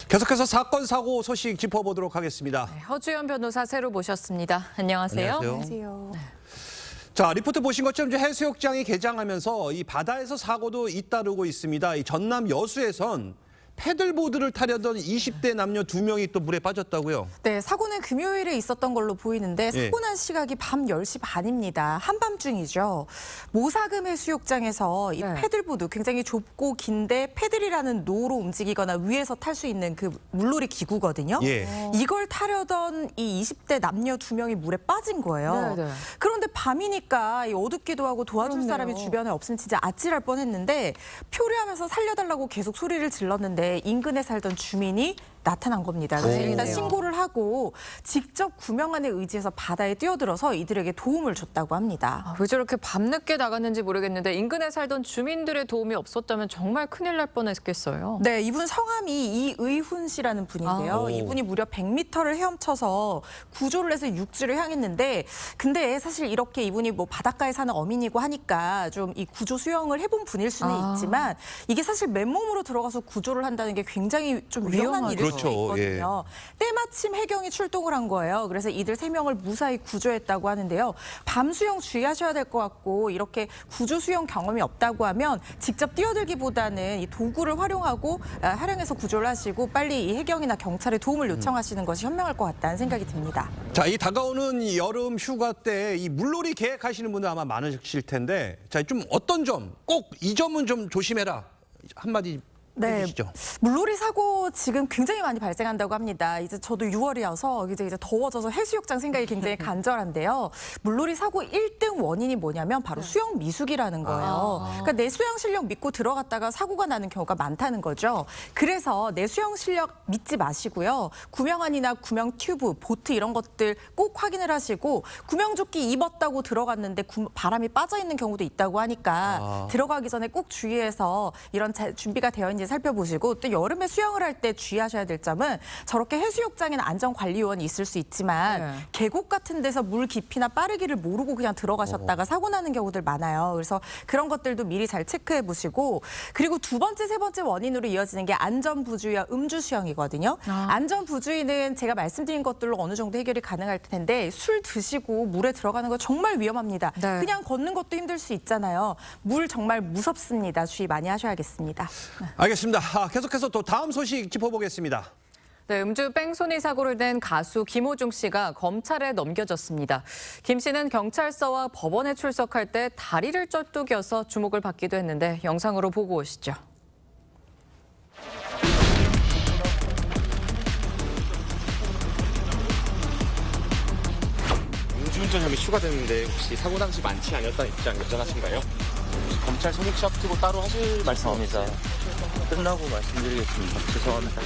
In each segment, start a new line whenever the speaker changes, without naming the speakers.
계속해서 사건 사고 소식 짚어보도록 하겠습니다.
네, 허주연 변호사 새로 모셨습니다. 안녕하세요.
안녕하세요. 자, 리포트 보신 것처럼 이제 해수욕장이 개장하면서 이 바다에서 사고도 잇따르고 있습니다. 이 전남 여수에선 패들보드를 타려던 20대 남녀 2명이 또 물에 빠졌다고요?
네, 사고는 금요일에 있었던 걸로 보이는데 사고 난 시각이 밤 10시 반입니다. 한밤중이죠. 모사금 해수욕장에서 이 패들보드 굉장히 좁고 긴데 패들이라는 노로 움직이거나 위에서 탈 수 있는 그 물놀이 기구거든요. 이걸 타려던 이 20대 남녀 2명이 물에 빠진 거예요. 그런데 밤이니까 어둡기도 하고 도와줄 사람이 주변에 없으면 진짜 아찔할 뻔했는데 표류하면서 살려달라고 계속 소리를 질렀는데 인근에 살던 주민이 나타난 겁니다. 그래서 일단 신고를 하고 직접 구명안에 의지해서 바다에 뛰어들어서 이들에게 도움을 줬다고 합니다.
왜 저렇게 밤늦게 나갔는지 모르겠는데 인근에 살던 주민들의 도움이 없었다면 정말 큰일 날 뻔했겠어요.
네, 이분 성함이 이의훈 씨라는 분인데요. 이분이 무려 100m를 헤엄쳐서 구조를 해서 육지로 향했는데 근데 사실 이렇게 이분이 뭐 바닷가에 사는 어민이고 하니까 좀 이 구조 수영을 해본 분일 수는 있지만 이게 사실 맨몸으로 들어가서 구조를 한다는 게 굉장히 좀 위험한 일일 수 있거든요. 때마침 해경이 출동을 한 거예요. 그래서 이들 3명을 무사히 구조했다고 하는데요. 밤 수영 주의하셔야 될 것 같고 이렇게 구조 수영 경험이 없다고 하면 직접 뛰어들기보다는 이 도구를 활용해서 구조를 하시고 빨리 이 해경이나 경찰에 도움을 요청하시는 것이 현명할 것 같다는 생각이 듭니다.
자, 이 다가오는 여름 휴가 때 이 물놀이 계획하시는 분들 아마 많으실 텐데 자, 좀 어떤 점, 꼭 이 점은 좀 조심해라 한마디 해주시죠.
물놀이 사고 지금 굉장히 많이 발생한다고 합니다. 이제 저도 6월이어서 이제 더워져서 해수욕장 생각이 굉장히 간절한데요. 물놀이 사고 1등 원인이 뭐냐면 바로 수영 미숙이라는 거예요. 그러니까 내 수영 실력 믿고 들어갔다가 사고가 나는 경우가 많다는 거죠. 그래서 내 수영 실력 믿지 마시고요. 구명안이나 구명 튜브, 보트 이런 것들 꼭 확인을 하시고 구명조끼 입었다고 들어갔는데 바람이 빠져 있는 경우도 있다고 하니까 들어가기 전에 꼭 주의해서 이런 준비가 되어 있는지 살펴보시고 또 여름에 수영을 할 때 주의하셔야 될 점은 저렇게 해수욕장에는 안전관리요원이 있을 수 있지만 계곡 같은 데서 물 깊이나 빠르기를 모르고 그냥 들어가셨다가 사고 나는 경우들 많아요. 그래서 그런 것들도 미리 잘 체크해 보시고 그리고 두 번째, 세 번째 원인으로 이어지는 게 안전부주의와 음주수영이거든요. 안전부주의는 제가 말씀드린 것들로 어느 정도 해결이 가능할 텐데 술 드시고 물에 들어가는 거 정말 위험합니다. 그냥 걷는 것도 힘들 수 있잖아요. 물 정말 무섭습니다. 주의 많이 하셔야겠습니다.
알겠습니다. 계속해서 또 다음 소식 짚어보겠습니다.
네, 음주 뺑소니 사고를 낸 가수 김호중 씨가 검찰에 넘겨졌습니다. 김 씨는 경찰서와 법원에 출석할 때 다리를 쩔뚝여서 주목을 받기도 했는데 영상으로 보고 오시죠.
음주운전 혐의 추가됐는데 혹시 사고 당시 만취 아니었다는 입장 여전하신가요? 검찰 소속 앞두고 따로 하실 말씀 없으세요?
끝나고 말씀드리겠습니다. 죄송합니다.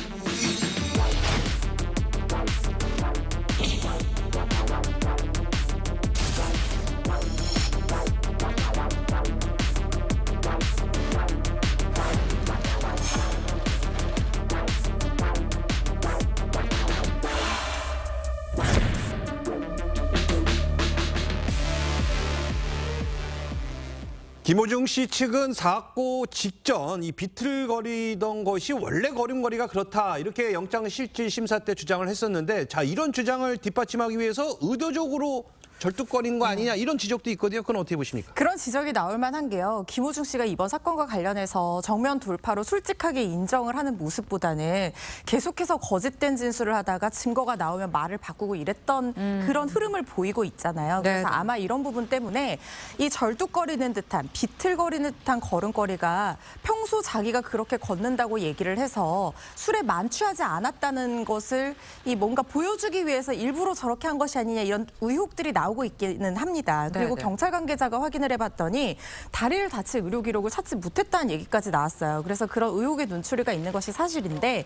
김호중 씨 측은 사고 직전 이 비틀거리던 것이 원래 걸음걸이가 그렇다 이렇게 영장실질심사 때 주장을 했었는데 자 이런 주장을 뒷받침하기 위해서 의도적으로 절뚝거린 거 아니냐 이런 지적도 있거든요. 그건 어떻게 보십니까?
그런 지적이 나올 만한 게요. 김호중 씨가 이번 사건과 관련해서 정면 돌파로 솔직하게 인정을 하는 모습보다는 계속해서 거짓된 진술을 하다가 증거가 나오면 말을 바꾸고 이랬던 그런 흐름을 보이고 있잖아요. 그래서 아마 이런 부분 때문에 이 절뚝거리는 듯한 비틀거리는 듯한 걸음걸이가 평소 자기가 그렇게 걷는다고 얘기를 해서 술에 만취하지 않았다는 것을 이 뭔가 보여주기 위해서 일부러 저렇게 한 것이 아니냐 이런 의혹들이 나오고 있기는 합니다. 그리고 경찰 관계자가 확인을 해봤더니 다리를 다칠 의료 기록을 찾지 못했다는 얘기까지 나왔어요. 그래서 그런 의혹의 눈초리가 있는 것이 사실인데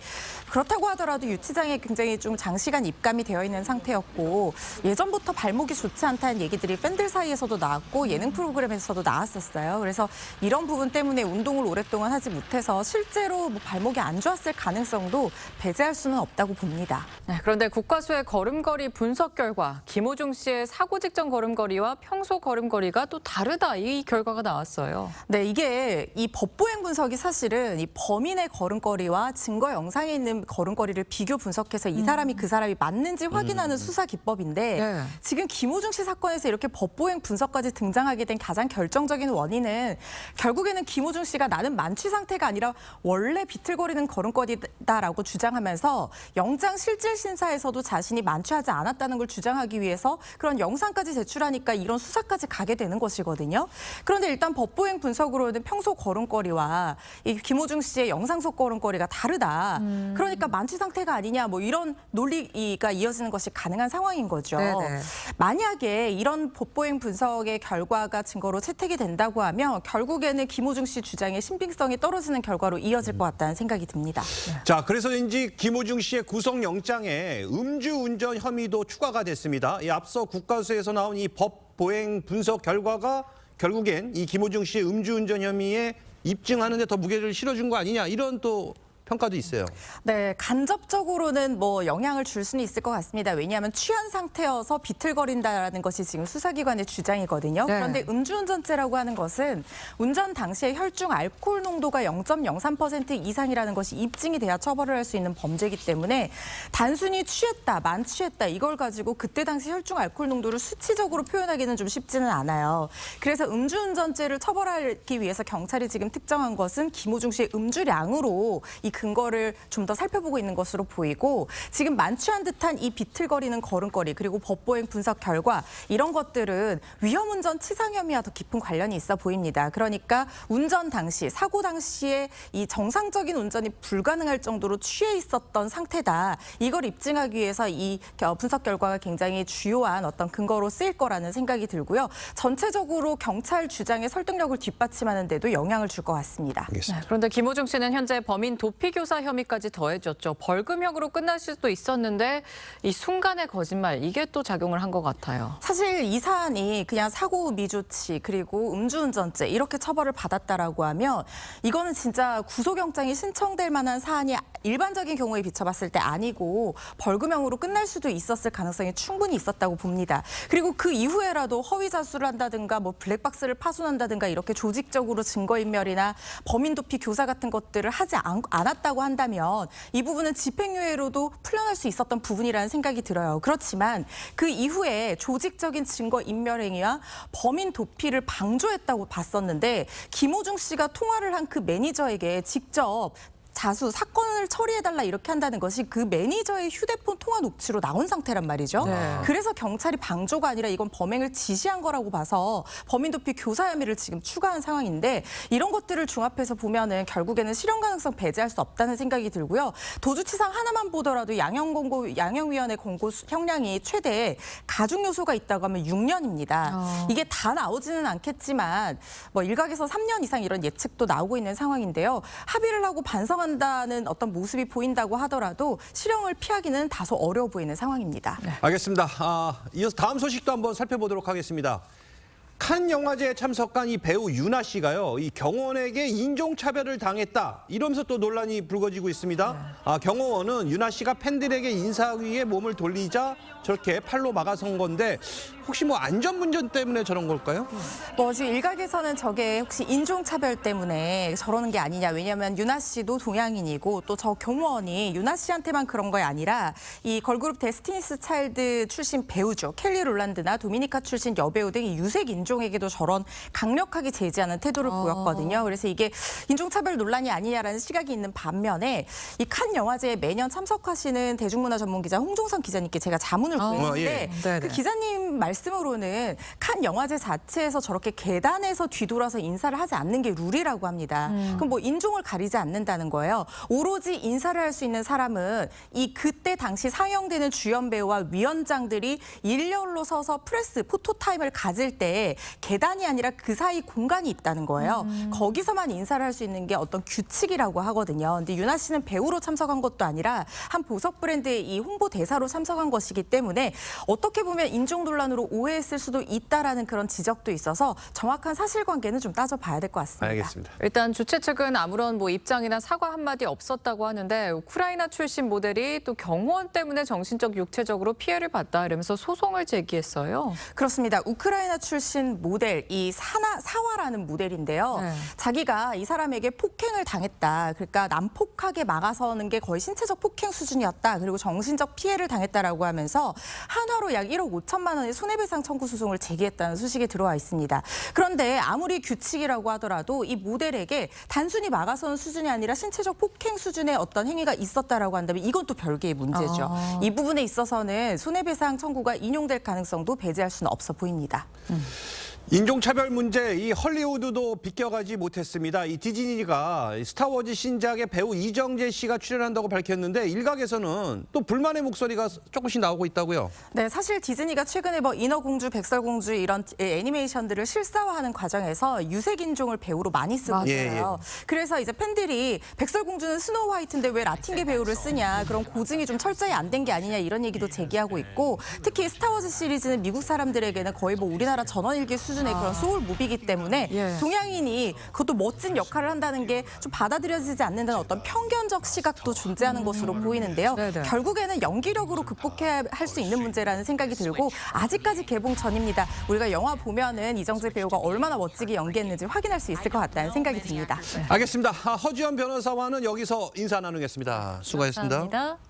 그렇다고 하더라도 유치장에 굉장히 좀 장시간 입감이 되어 있는 상태였고 예전부터 발목이 좋지 않다는 얘기들이 팬들 사이에서도 나왔고 예능 프로그램에서도 나왔었어요. 그래서 이런 부분 때문에 운동을 오랫동안 하지 못해서 실제로 뭐 발목이 안 좋았을 가능성도 배제할 수는 없다고 봅니다.
네, 그런데 국과수의 걸음걸이 분석 결과 김호중 씨의 사고 사고 직전 걸음걸이와 평소 걸음걸이가 또 다르다 이 결과가 나왔어요.
네, 이게 이 법보행 분석이 사실은 이 범인의 걸음걸이와 증거 영상에 있는 걸음걸이를 비교 분석해서 이 사람이 그 사람이 맞는지 확인하는 수사 기법인데
네.
지금 김호중 씨 사건에서 이렇게 법보행 분석까지 등장하게 된 가장 결정적인 원인은 결국에는 김호중 씨가 나는 만취 상태가 아니라 원래 비틀거리는 걸음걸이다라고 주장하면서 영장 실질 심사에서도 자신이 만취하지 않았다는 걸 주장하기 위해서 그런 영상까지 제출하니까 이런 수사까지 가게 되는 것이거든요. 그런데 일단 법보행 분석으로는 평소 걸음걸이와 이 김호중 씨의 영상 속 걸음걸이가 다르다. 그러니까 만취 상태가 아니냐 뭐 이런 논리가 이어지는 것이 가능한 상황인 거죠.
네네.
만약에 이런 법보행 분석의 결과가 증거로 채택이 된다고 하면 결국에는 김호중 씨 주장의 신빙성이 떨어지는 결과로 이어질 것 같다는 생각이 듭니다.
자, 그래서인지 김호중 씨의 구속영장에 음주운전 혐의도 추가가 됐습니다. 이 앞서 국가수에서 나온 이 법보행 분석 결과가 결국엔 이 김호중 씨의 음주운전 혐의에 입증하는 데 더 무게를 실어준 거 아니냐 이런 또 평가도 있어요.
네, 간접적으로는 뭐 영향을 줄 수는 있을 것 같습니다. 왜냐하면 취한 상태여서 비틀거린다라는 것이 지금 수사기관의 주장이거든요.
네.
그런데 음주운전죄라고 하는 것은 운전 당시에 혈중 알코올 농도가 0.03% 이상이라는 것이 입증이 돼야 처벌을 할 수 있는 범죄이기 때문에 단순히 취했다, 만취했다 이걸 가지고 그때 당시 혈중 알코올 농도를 수치적으로 표현하기는 좀 쉽지는 않아요. 그래서 음주운전죄를 처벌하기 위해서 경찰이 지금 특정한 것은 김호중 씨의 음주량으로 이 근거를 좀 더 살펴보고 있는 것으로 보이고 지금 만취한 듯한 이 비틀거리는 걸음걸이 그리고 법보행 분석 결과 이런 것들은 위험운전 치상 혐의와 더 깊은 관련이 있어 보입니다. 그러니까 운전 당시, 사고 당시에 이 정상적인 운전이 불가능할 정도로 취해 있었던 상태다. 이걸 입증하기 위해서 이 분석 결과가 굉장히 주요한 어떤 근거로 쓰일 거라는 생각이 들고요. 전체적으로 경찰 주장의 설득력을 뒷받침하는 데도 영향을 줄 것 같습니다.
알겠습니다.
그런데 김호중 씨는 현재 범인 도피교사 혐의까지 더해졌죠. 벌금형으로 끝날 수도 있었는데 이 순간의 거짓말 이게 또 작용을 한 것 같아요.
사실 이 사안이 그냥 사고 미조치 그리고 음주운전죄 이렇게 처벌을 받았다라고 하면 이거는 진짜 구속영장이 신청될 만한 사안이 일반적인 경우에 비춰봤을 때 아니고 벌금형으로 끝날 수도 있었을 가능성이 충분히 있었다고 봅니다. 그리고 그 이후에라도 허위 자수를 한다든가 뭐 블랙박스를 파손한다든가 이렇게 조직적으로 증거인멸이나 범인 도피 교사 같은 것들을 하지 않았다고 한다면 이 부분은 집행유예로도 풀려날 수 있었던 부분이라는 생각이 들어요. 그렇지만 그 이후에 조직적인 증거 인멸 행위와 범인 도피를 방조했다고 봤었는데 김호중 씨가 통화를 한 그 매니저에게 직접 자수, 사건을 처리해달라 이렇게 한다는 것이 그 매니저의 휴대폰 통화 녹취로 나온 상태란 말이죠.
네.
그래서 경찰이 방조가 아니라 이건 범행을 지시한 거라고 봐서 범인 도피 교사 혐의를 지금 추가한 상황인데 이런 것들을 종합해서 보면은 결국에는 실형 가능성 배제할 수 없다는 생각이 들고요. 도주치상 하나만 보더라도 양형위원회 공고 형량이 최대 가중 요소가 있다고 하면 6년입니다. 이게 다 나오지는 않겠지만 뭐 일각에서 3년 이상 이런 예측도 나오고 있는 상황인데요. 합의를 하고 반성한 다는 어떤 모습이 보인다고 하더라도 실형을 피하기는 다소 어려워 보이는 상황입니다.
알겠습니다. 이어서 다음 소식도 한번 살펴보도록 하겠습니다. 칸 영화제에 참석한 이 배우 유나 씨가요, 이 경호원에게 인종차별을 당했다 이러면서 또 논란이 불거지고 있습니다. 경호원은 유나 씨가 팬들에게 인사위에 몸을 돌리자 저렇게 팔로 막아선 건데 혹시 뭐 안전 문제 때문에 저런 걸까요?
뭐 지금 일각에서는 저게 혹시 인종차별 때문에 저러는 게 아니냐. 왜냐하면 유나 씨도 동양인이고 또 저 경호원이 유나 씨한테만 그런 거 아니라 이 걸그룹 데스티니스 차일드 출신 배우죠. 켈리 롤란드나 도미니카 출신 여배우 등 유색 인종에게도 저런 강력하게 제지하는 태도를 보였거든요. 그래서 이게 인종차별 논란이 아니냐라는 시각이 있는 반면에 이 칸 영화제에 매년 참석하시는 대중문화 전문 기자 홍종선 기자님께 제가 자문을 구했는데
예.
그 기자님 말씀으로는 칸 영화제 자체에서 저렇게 계단에서 뒤돌아서 인사를 하지 않는 게 룰이라고 합니다. 그럼 뭐 인종을 가리지 않는다는 거예요. 오로지 인사를 할 수 있는 사람은 이 그때 당시 상영되는 주연 배우와 위원장들이 일렬로 서서 프레스 포토타임을 가질 때 계단이 아니라 그 사이 공간이 있다는 거예요. 거기서만 인사를 할 수 있는 게 어떤 규칙이라고 하거든요. 근데 유나 씨는 배우로 참석한 것도 아니라 한 보석 브랜드의 이 홍보 대사로 참석한 것이기 때문에 어떻게 보면 인종 논란으로 오해했을 수도 있다라는 그런 지적도 있어서 정확한 사실관계는 좀 따져봐야 될 것 같습니다.
알겠습니다.
일단 주최 측은 아무런 입장이나 사과 한마디 없었다고 하는데 우크라이나 출신 모델이 또 경호원 때문에 정신적 육체적으로 피해를 봤다 이러면서 소송을 제기했어요.
그렇습니다. 우크라이나 출신 모델 이 사와라는 모델인데요.
네.
자기가 이 사람에게 폭행을 당했다. 그러니까 난폭하게 막아서는 게 거의 신체적 폭행 수준이었다. 그리고 정신적 피해를 당했다라고 하면서 한화로 약 1억 5천만 원의 손해배상 청구 소송을 제기했다는 소식이 들어와 있습니다. 그런데 아무리 규칙이라고 하더라도 이 모델에게 단순히 막아서는 수준이 아니라 신체적 폭행 수준의 어떤 행위가 있었다라고 한다면 이건 또 별개의 문제죠. 이 부분에 있어서는 손해배상 청구가 인용될 가능성도 배제할 수는 없어 보입니다.
인종차별 문제, 이 헐리우드도 비껴가지 못했습니다. 이 디즈니가 스타워즈 신작에 배우 이정재 씨가 출연한다고 밝혔는데 일각에서는 또 불만의 목소리가 조금씩 나오고 있다고요.
네, 사실 디즈니가 최근에 인어공주, 백설공주 이런 애니메이션들을 실사화하는 과정에서 유색인종을 배우로 많이 쓰고
맞아요.
있어요. 그래서 이제 팬들이 백설공주는 스노우 화이트인데 왜 라틴계 배우를 쓰냐, 그런 고증이 좀 철저히 안 된 게 아니냐 이런 얘기도 제기하고 있고 특히 스타워즈 시리즈는 미국 사람들에게는 거의 우리나라 전원일기 수준의 그런 소울 무비이기 때문에
예.
동양인이 그것도 멋진 역할을 한다는 게 좀 받아들여지지 않는다는 어떤 편견적 시각도 존재하는 것으로 보이는데요.
네네.
결국에는 연기력으로 극복해야 할 수 있는 문제라는 생각이 들고 아직까지 개봉 전입니다. 우리가 영화 보면은 이정재 배우가 얼마나 멋지게 연기했는지 확인할 수 있을 것 같다는 생각이 듭니다.
알겠습니다. 허주연 변호사와는 여기서 인사 나누겠습니다. 수고하셨습니다.
감사합니다.